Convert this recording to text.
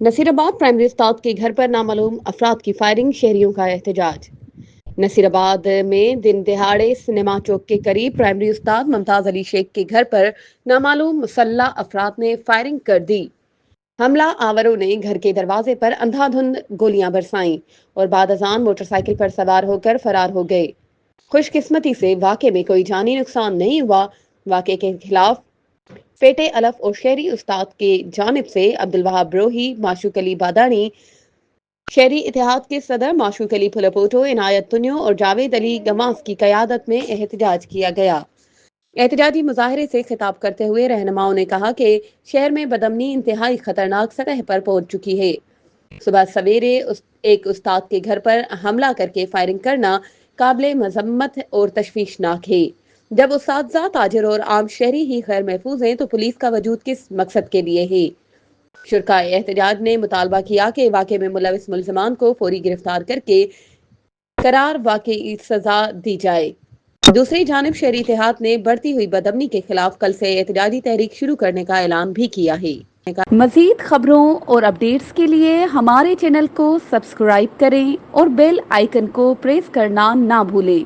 Nasirabad primary उस्ताद के घर पर नामालूम अफराद की फायरिंग, शहरियों का एहतजाज। नसीराबाद में दिन दहाड़े सिनेमा चौक के करीब प्राइमरी उस्ताद मुमताज अली शेख के घर पर नामालूम मुसल्लह अफराद ने फायरिंग कर दी। हमला आवरों ने घर के दरवाजे पर अंधाधुंध गोलियां बरसाईं और बाद अजान मोटरसाइकिल पर सवार होकर फरार हो गए। खुशकिस्मती से वाक़े में कोई जानी नुकसान नहीं हुआ। वाक़े के खिलाफ पेटे अलफ और शहरी उस्ताद के जानिब से अब्दुल वहाब रोही, माशूक अली बादानी, शहरी इतिहाद के सदर माशूक अली फुलपोटो, इनायत तुन्यो और जावेद अली गमास की क़यादत में एहतजाज किया गया। एहतजाजी मुजाहरे से खिताब करते हुए रहनुमाओं ने कहा कि शहर में बदअमनी इंतहाई खतरनाक सतह पर पहुंच चुकी है। सुबह सवेरे एक उस्ताद के घर पर हमला करके फायरिंग करना काबिल मजम्मत और तशवीशनाक है। जब उस्ताद, ताजिर और आम शहरी ही खैर महफूज हैं तो पुलिस का वजूद किस मकसद के लिए है। शुरकाए एहतजाज ने मुतालबा किया कि वाक़े में मुलविस मुल्ज़िमान को फौरी गिरफ्तार करके करार वाक़ई सजा दी जाए। दूसरी जानिब शहरी इतिहाद ने बढ़ती हुई बदअमनी के खिलाफ कल से एहतजाजी तहरीक शुरू करने का ऐलान भी किया है। मज़ीद खबरों और अपडेट्स के लिए हमारे चैनल को सब्सक्राइब करें और बेल आइकन को प्रेस करना ना भूलें।